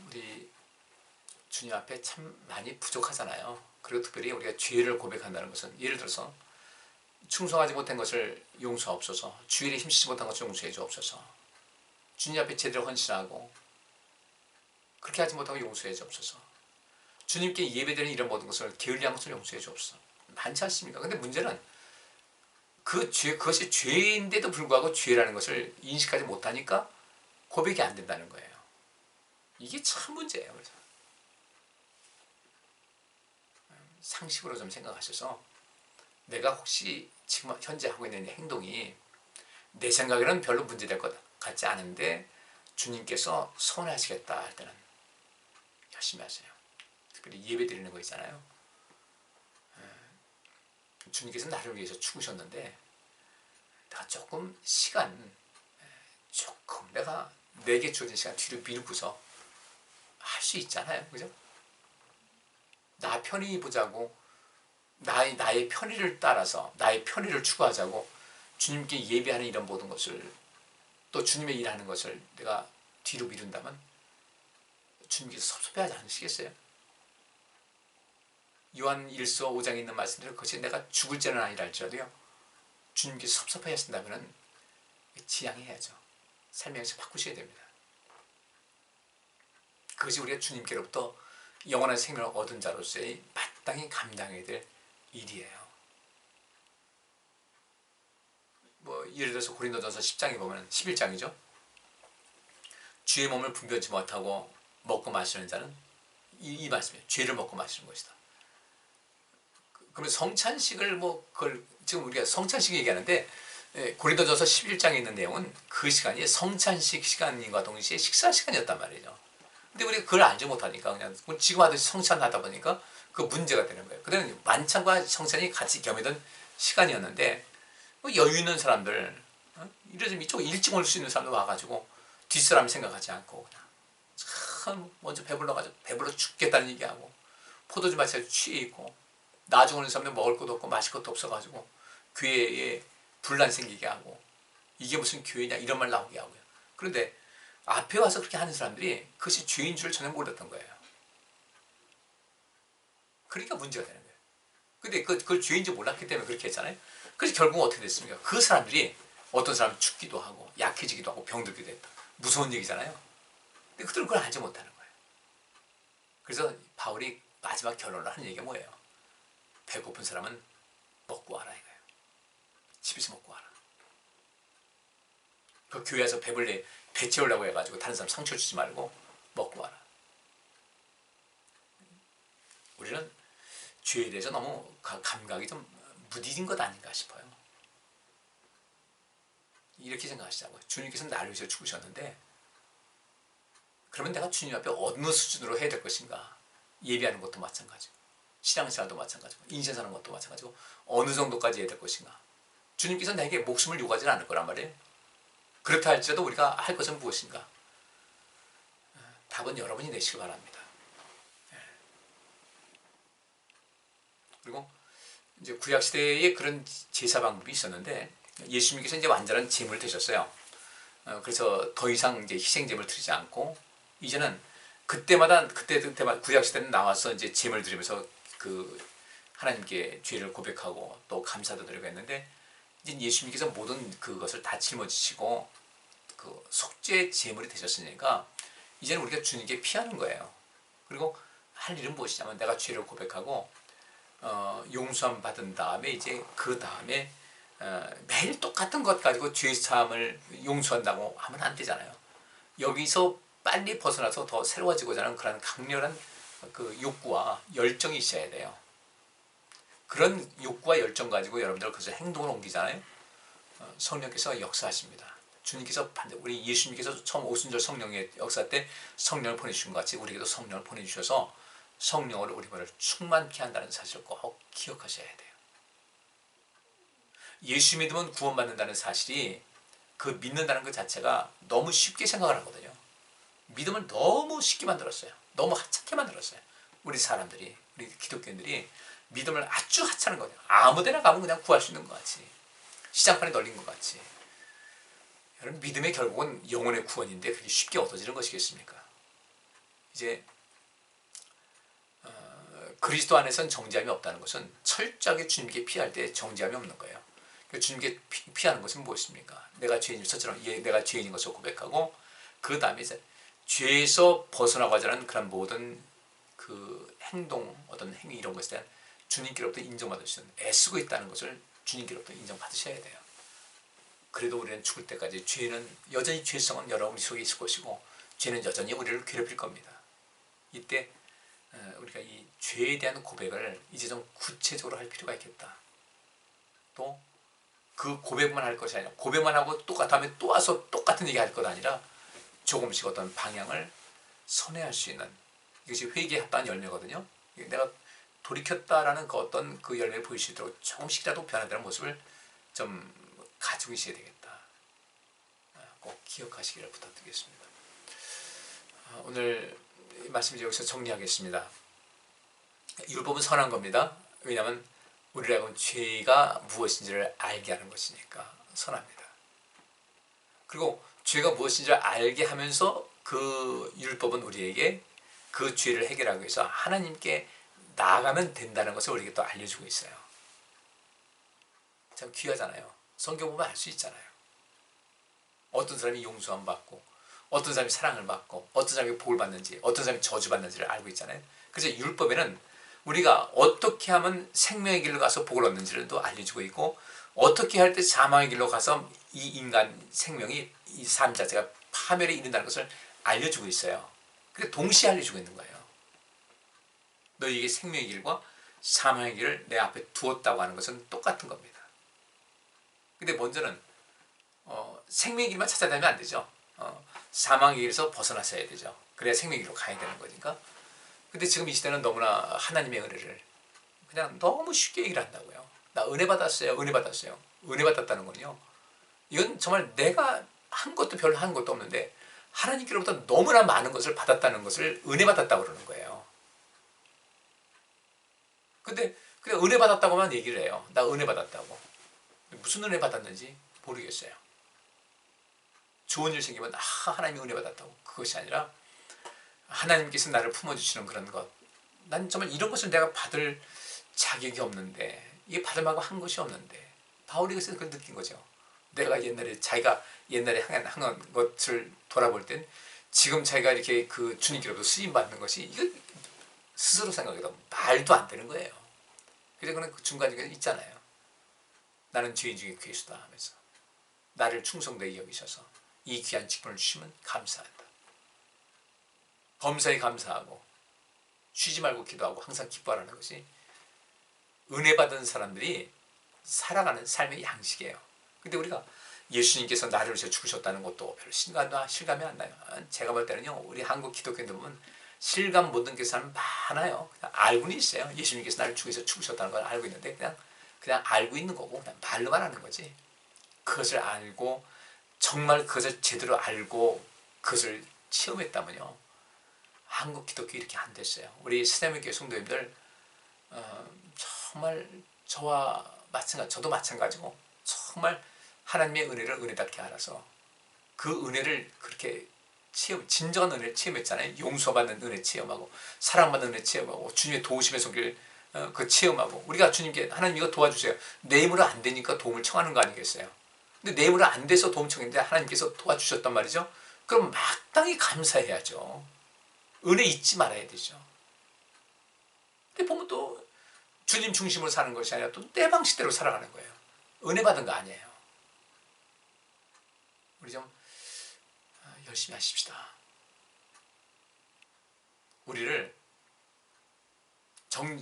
[SPEAKER 1] 우리 주님 앞에 참 많이 부족하잖아요. 그리고 특별히 우리가 죄를 고백한다는 것은 예를 들어서 충성하지 못한 것을 용서하옵소서, 주일에 힘쓰지 못한 것을 용서해 주옵소서, 주님 앞에 제대로 헌신하고 그렇게 하지 못하고 용서해 주옵소서, 주님께 예배드리는 이런 모든 것을 게을리한 것을 용서해 주옵소서. 많지 않습니까? 근데 문제는 그것이 죄인데도 불구하고 죄라는 것을 인식하지 못하니까 고백이 안 된다는 거예요. 이게 참 문제예요. 그래서 상식으로 좀 생각하셔서 내가 혹시 지금 현재 하고 있는 행동이 내 생각에는 별로 문제될 것 같지 않은데 주님께서 서운하시겠다 할 때는 열심히 하세요. 특별히 예배 드리는 거 있잖아요. 주님께서 나를 위해서 죽으셨는데 내가 조금 내가 내게 주어진 시간 뒤로 미루고서 할 수 있잖아요. 그죠? 나 편히 보자고 나의 편의를 따라서 나의 편의를 추구하자고 주님께 예배하는 이런 모든 것을 또 주님의 일하는 것을 내가 뒤로 미룬다면 주님께서 섭섭해하지 않으시겠어요? 요한 1서 5장에 있는 말씀대로 그것이 내가 죽을 죄는 아니라 할지라도요 주님께서 섭섭해 하신다면 지양해야죠. 삶의 양식 바꾸셔야 됩니다. 그것이 우리가 주님께로부터 영원한 생명을 얻은 자로서의 마땅히 감당해야 될 일이에요. 예를 들어서 고린도전서 10장에 보면 11장이죠. 주의 몸을 분별치 못하고 먹고 마시는 자는 이 말씀이에요. 죄를 먹고 마시는 것이다. 그러면 성찬식을 그걸 지금 우리가 성찬식 얘기하는데 고린도전서 11장에 있는 내용은 그 시간이 성찬식 시간과 동시에 식사 시간이었단 말이죠. 근데 우리가 그걸 알지 못하니까 그냥 지금 하듯이 성찬하다 보니까 그 문제가 되는 거예요. 그때는 만찬과 성찬이 같이 겸해던 시간이었는데 여유 있는 사람들, 이래서 이쪽 일찍 올 수 있는 사람들 와가지고 뒷사람 생각하지 않고 그냥 참 먼저 배불러 죽겠다는 얘기하고 포도주 마시고 취해 있고 나중에 오는 사람들 먹을 것도 없고 마실 것도 없어가지고 교회에 분란 생기게 하고 이게 무슨 교회냐 이런 말 나오게 하고요. 그런데 앞에 와서 그렇게 하는 사람들이 그것이 죄인 줄 전혀 몰랐던 거예요. 그러니까 문제가 되는 거예요. 근데 그걸 죄인 줄 몰랐기 때문에 그렇게 했잖아요. 그래서 결국 어떻게 됐습니까? 그 사람들이 어떤 사람은 죽기도 하고 약해지기도 하고 병들기도 했다. 무서운 얘기잖아요. 근데 그들은 그걸 알지 못하는 거예요. 그래서 바울이 마지막 결론을 하는 얘기가 뭐예요? 배고픈 사람은 먹고 와라 이거예요. 집에서 먹고 와라. 그 교회에서 배 채우려고 해가지고 다른 사람 상처 주지 말고 먹고 와라. 우리는 죄에 대해서 너무 감각이 좀 무디진 것 아닌가 싶어요. 이렇게 생각하시자고요. 주님께서는 나를 위해서 죽으셨는데 그러면 내가 주님 앞에 어느 수준으로 해야 될 것인가. 예배하는 것도 마찬가지고 신앙생활도 마찬가지고 인생 사는 것도 마찬가지고 어느 정도까지 해야 될 것인가. 주님께서 내게 목숨을 요구하지는 않을 거란 말이에요. 그렇다 할지라도 우리가 할 것은 무엇인가. 답은 여러분이 내시기 바랍니다. 그리고 이제 구약 시대에 그런 제사 방법이 있었는데 예수님께서 이제 완전한 제물을 되셨어요. 그래서 더 이상 이제 희생 제물 드리지 않고 이제는 그때마다 구약 시대는 나와서 이제 제물 드리면서 그 하나님께 죄를 고백하고 또 감사도 드리고 했는데 이제 예수님께서 모든 그것을 다 짊어지시고 그 속죄 제물이 되셨으니까 이제는 우리가 주님께 피하는 거예요. 그리고 할 일은 무엇이냐면 내가 죄를 고백하고 용서함 받은 다음에 이제 그 다음에 매일 똑같은 것 가지고 죄 사함을 용서한다고 하면 안 되잖아요. 여기서 빨리 벗어나서 더 새로워지고자 하는 그런 강렬한 그 욕구와 열정이 있어야 돼요. 그런 욕구와 열정 가지고 여러분들 그래서 행동을 옮기잖아요. 성령께서 역사하십니다. 주님께서 우리 예수님께서 처음 오순절 성령의 역사 때 성령을 보내주신 것 같이 우리에게도 성령을 보내주셔서 성령으로 우리를 충만케 한다는 사실을 꼭 기억하셔야 돼요. 예수 믿으면 구원받는다는 사실이 그 믿는다는 것 자체가 너무 쉽게 생각을 하거든요. 믿음을 너무 쉽게 만들었어요. 너무 하찮게 만들었어요. 우리 사람들이, 우리 기독교인들이 믿음을 아주 하찮은 거죠. 아무데나 가면 그냥 구할 수 있는 것 같이. 시장판에 널린 것 같이. 여러분 믿음의 결국은 영혼의 구원인데 그게 쉽게 얻어지는 것이겠습니까? 이제 그리스도 안에서는 정죄함이 없다는 것은 철저하게 주님께 피할 때 정죄함이 없는 거예요. 주님께 피하는 것은 무엇입니까? 내가 죄인인 것처럼 내가 죄인인 것을 고백하고 그 다음에 이제 죄에서 벗어나고자 하는 그런 모든 그 행동, 어떤 행위 이런 것에 대한 주님께로부터 인정받을 수 있는 애쓰고 있다는 것을 주님께로부터 인정받으셔야 돼요. 그래도 우리는 죽을 때까지 죄는 여전히 죄성은 여러분 속에 있을 것이고 죄는 여전히 우리를 괴롭힐 겁니다. 이때 우리가 이 죄에 대한 고백을 이제 좀 구체적으로 할 필요가 있겠다. 또 그 고백만 할 것이 아니라 고백만 하고 다음에 또 와서 똑같은 얘기 할 것 아니라 조금씩 어떤 방향을 선회할 수 있는, 이것이 회개의 합당한 열매거든요. 내가 돌이켰다라는 그 어떤 그 열매를 보일 수 있도록 조금씩이라도 변화되는 모습을 좀 가지고 있어야 되겠다. 꼭 기억하시기를 부탁드리겠습니다. 오늘 말씀 여기서 정리하겠습니다. 율법은 선한 겁니다. 왜냐하면 우리라고는 죄가 무엇인지를 알게 하는 것이니까 선합니다. 그리고 죄가 무엇인지를 알게 하면서 그 율법은 우리에게 그 죄를 해결하기 위해서 하나님께 나아가면 된다는 것을 우리에게 또 알려주고 있어요. 참 귀하잖아요. 성경 보면 알 수 있잖아요. 어떤 사람이 용서함 받고, 어떤 사람이 사랑을 받고, 어떤 사람이 복을 받는지, 어떤 사람이 저주받는지를 알고 있잖아요. 그래서 율법에는 우리가 어떻게 하면 생명의 길로 가서 복을 얻는지를 또 알려주고 있고, 어떻게 할 때 사망의 길로 가서 이 인간 생명이, 이 삶 자체가 파멸에 이른다는 것을 알려주고 있어요. 그래서 동시에 알려주고 있는 거예요. 너희에게 생명의 길과 사망의 길을 내 앞에 두었다고 하는 것은 똑같은 겁니다. 근데 먼저는 생명의 길만 찾아다니면 안 되죠. 사망의 길에서 벗어나셔야 되죠. 그래야 생명의 길로 가야 되는 거니까. 근데 지금 이 시대는 너무나 하나님의 은혜를 그냥 너무 쉽게 얘기를 한다고요. 나 은혜 받았어요. 은혜 받았어요. 은혜 받았다는 건요, 이건 정말 내가 한 것도 별로 한 것도 없는데 하나님께로부터 너무나 많은 것을 받았다는 것을 은혜 받았다고 그러는 거예요. 근데 그냥 은혜 받았다고만 얘기를 해요. 나 은혜 받았다고. 무슨 은혜 받았는지 모르겠어요. 좋은 일 생기면 하나님이 은혜 받았다고. 그것이 아니라 하나님께서 나를 품어주시는 그런 것. 난 정말 이런 것을 내가 받을 자격이 없는데, 이게 받을 만큼 한 것이 없는데, 바울이 그래서 그걸 느낀 거죠. 내가 자기가 옛날에 한 것을 돌아볼 땐 지금 자기가 이렇게 그 주님께로부터 쓰임 받는 것이, 이거 스스로 생각해도 말도 안 되는 거예요. 그래서 그는 그 중간중간에 있잖아요. 나는 죄인 중에 괴수다 하면서 나를 충성되게 여기셔서 이 귀한 직분을 주시면 감사한다. 범사에 감사하고 쉬지 말고 기도하고 항상 기뻐하라는 것이 은혜 받은 사람들이 살아가는 삶의 양식이에요. 근데 우리가 예수님께서 나를 위해서 죽으셨다는 것도 별로 실감이 안 나요. 제가 볼 때는요, 우리 한국 기독교인들 보면 실감 못 느끼는 사람 많아요. 그냥 알고는 있어요. 예수님께서 나를 위해서 죽으셨다는 걸 알고 있는데 그냥 알고 있는 거고 그냥 말로만 하는 거지. 그것을 알고 정말 그것을 제대로 알고 그것을 체험했다면요, 한국 기독교 이렇게 안 됐어요. 우리 스나미교회 성도님들 정말 저와 저도 마찬가지고 정말 하나님의 은혜를 은혜답게 알아서 그 은혜를 그렇게 진정한 은혜를 체험했잖아요. 용서받는 은혜 체험하고 사랑받는 은혜 체험하고 주님의 도우심의 손길 그 체험하고, 우리가 주님께 하나님 이거 도와주세요. 내 힘으로 안 되니까 도움을 청하는 거 아니겠어요? 근데 내 힘으로 안 돼서 도움 청했는데 하나님께서 도와주셨단 말이죠. 그럼 마땅히 감사해야죠. 은혜 잊지 말아야 되죠. 근데 보면 또 주님 중심으로 사는 것이 아니라 또 내 방식대로 살아가는 거예요. 은혜 받은 거 아니에요. 우리 좀 열심히 하십시다. 우리를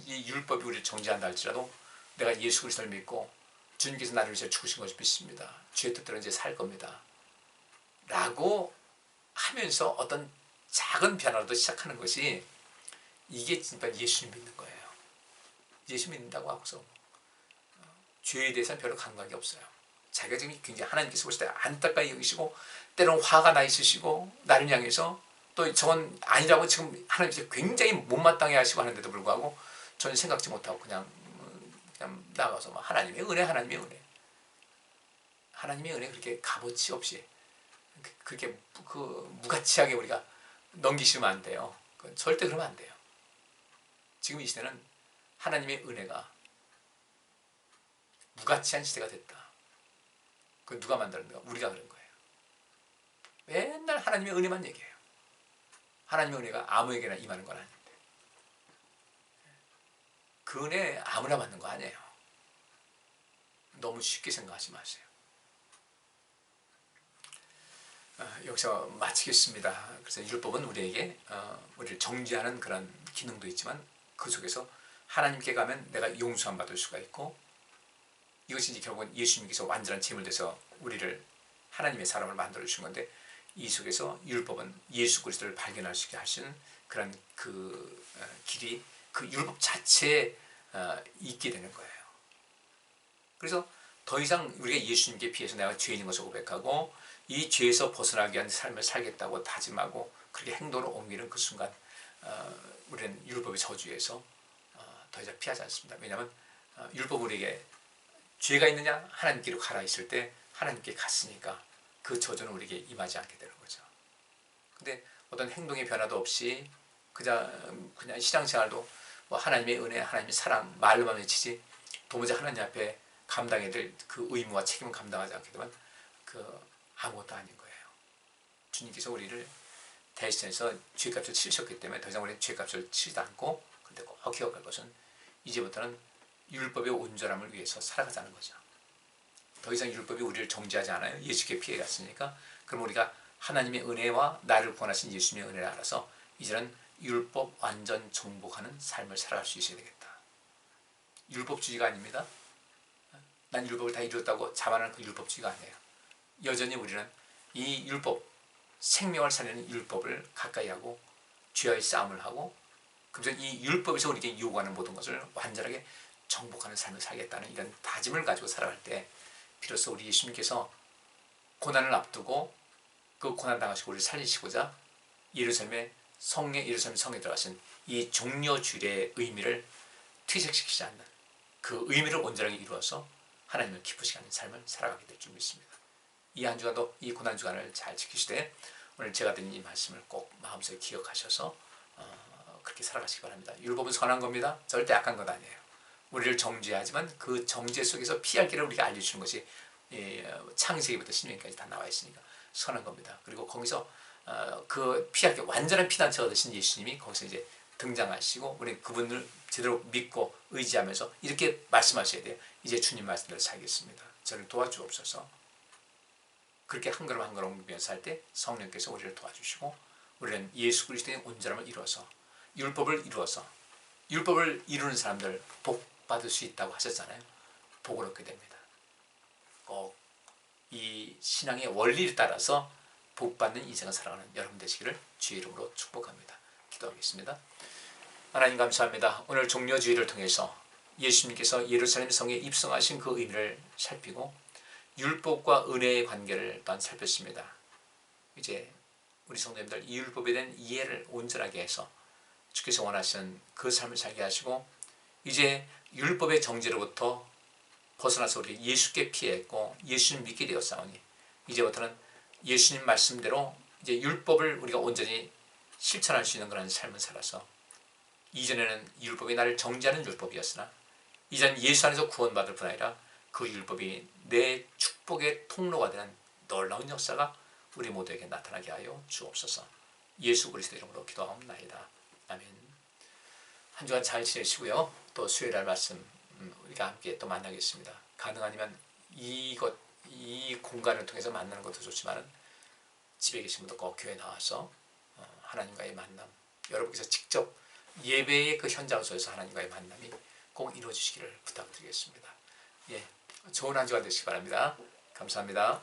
[SPEAKER 1] 이 율법이 우리를 정죄한다 할지라도 내가 예수 그리스도를 믿고 주님께서 나를 위해서 죽으신 것을 믿습니다. 주의 뜻대로 이제 살 겁니다. 라고 하면서 어떤 작은 변화라도 시작하는 것이, 이게 진짜 예수님 믿는 거예요. 예수 믿는다고 하고서 죄에 대해서는 별로 감각이 없어요. 자기가 지금 굉장히 하나님께서 보실 때 안타까이 여기시고 때로는 화가 나 있으시고 나를 향해서 또 저건 아니라고 지금 하나님께서 굉장히 못마땅해 하시고 하는데도 불구하고 저는 생각지 못하고 그냥 나가서 하나님의 은혜, 하나님의 은혜, 하나님의 은혜 그렇게 값어치 없이 그렇게 무가치하게 우리가 넘기시면 안 돼요. 절대 그러면 안 돼요. 지금 이 시대는 하나님의 은혜가 무가치한 시대가 됐다. 그 누가 만들었는가? 우리가 그런 거예요. 맨날 하나님의 은혜만 얘기해요. 하나님의 은혜가 아무에게나 임하는 건 아닌데, 그 은혜 아무나 받는 거 아니에요. 너무 쉽게 생각하지 마세요. 여기서 마치겠습니다. 그래서 율법은 우리에게 우리를 정죄하는 그런 기능도 있지만 그 속에서 하나님께 가면 내가 용서함 받을 수가 있고, 이것이 이제 결국은 예수님께서 완전한 제물 돼서 우리를 하나님의 사람을 만들어 주신 건데, 이 속에서 율법은 예수 그리스도를 발견할 수 있게 하시는 그런 그 길이 그 율법 자체에 있게 되는 거예요. 그래서 더 이상 우리가 예수님께 비해서 내가 죄인인 것을 고백하고 이 죄에서 벗어나기 위한 삶을 살겠다고 다짐하고 그렇게 행동으로 옮기는 그 순간 우리는 율법의 저주에서 더 이상 피하지 않습니다. 왜냐하면 율법 우리에게 죄가 있느냐 하나님께로 가라 있을 때 하나님께 갔으니까 그 저주는 우리에게 임하지 않게 되는 거죠. 근데 어떤 행동의 변화도 없이 그냥 신앙생활도 뭐 하나님의 은혜, 하나님의 사랑 말로만 외치지 도무지 하나님 앞에 감당해야 될 그 의무와 책임을 감당하지 않게 되면 그 아무것도 아닌 거예요. 주님께서 우리를 대신해서 죄값을 치르셨기 때문에 더 이상 우리는 죄값을 치지도 않고, 근데 꼭 기억할 것은 이제부터는 율법의 온전함을 위해서 살아가자는 거죠. 더 이상 율법이 우리를 정죄하지 않아요. 예수께 피해 갔으니까. 그럼 우리가 하나님의 은혜와 나를 구원하신 예수님의 은혜를 알아서 이제는 율법 완전 정복하는 삶을 살아갈 수 있어야 되겠다. 율법주의가 아닙니다. 난 율법을 다 이루었다고 자만하는 그 율법주의가 아니에요. 여전히 우리는 이 율법, 생명을 살리는 율법을 가까이 하고 죄와의 싸움을 하고, 그래서 이 율법에서 우리에게 요구하는 모든 것을 완전하게 정복하는 삶을 살겠다는 이런 다짐을 가지고 살아갈 때 비로소 우리 예수님께서 고난을 앞두고 그 고난 당하시고 우리를 살리시고자 예루살렘의 예루살렘 성에 들어가신 이 종려주일의 의미를 퇴색시키지 않는 그 의미를 온전하게 이루어서 하나님을 기쁘시게 하는 삶을 살아가게 될 줄 믿습니다. 이 한 주간도 이 고난 주간을 잘 지키시되 오늘 제가 드린 이 말씀을 꼭 마음속에 기억하셔서 그렇게 살아가시기 바랍니다. 율법은 선한 겁니다. 절대 악한 것 아니에요. 우리를 정죄하지만 그 정죄 속에서 피할 길을 우리가 알려주는 것이 창세기부터 신명기까지 다 나와 있으니까 선한 겁니다. 그리고 거기서 그 피할 길 완전한 피난처가 되신 예수님이 거기서 이제 등장하시고 우리 그분을 제대로 믿고 의지하면서 이렇게 말씀하셔야 돼요. 이제 주님 말씀대로 살겠습니다. 저를 도와주옵소서. 그렇게 한 걸음 한 걸음 옮기면서 살 때 성령께서 우리를 도와주시고 우리는 예수 그리스도의 온전함을 이루어서 율법을 이루어서 율법을 이루는 사람들 복 받을 수 있다고 하셨잖아요. 복을 얻게 됩니다. 꼭 이 신앙의 원리를 따라서 복 받는 인생을 살아가는 여러분 되시기를 주의 이름으로 축복합니다. 기도하겠습니다. 하나님 감사합니다. 오늘 종려주의를 통해서 예수님께서 예루살렘 성에 입성하신 그 의미를 살피고 율법과 은혜의 관계를 또한 살폈습니다. 이제 우리 성도님들 이 율법에 대한 이해를 온전하게 해서 주께서 원하시는 그 삶을 살게 하시고 이제 율법의 정죄로부터 벗어나서 우리 예수께 피했고 예수님 믿게 되었사오니 이제부터는 예수님 말씀대로 이제 율법을 우리가 온전히 실천할 수 있는 그런 삶을 살아서 이전에는 율법이 나를 정죄하는 율법이었으나 이전 예수 안에서 구원받을 뿐 아니라 그 율법이 내 축복의 통로가 되는 놀라운 역사가 우리 모두에게 나타나게 하여 주옵소서. 예수 그리스도 이름으로 기도하옵나이다. 아멘. 한 주간 잘 지내시고요. 또 수요일날 말씀 우리가 함께 또 만나겠습니다. 가능하면 이 공간을 통해서 만나는 것도 좋지만 집에 계신 분도 꼭 교회 나와서 하나님과의 만남, 여러분께서 직접 예배의 그 현장소에서 하나님과의 만남이 꼭 이루어지시기를 부탁드리겠습니다. 예, 좋은 한 주간 되시기 바랍니다. 감사합니다.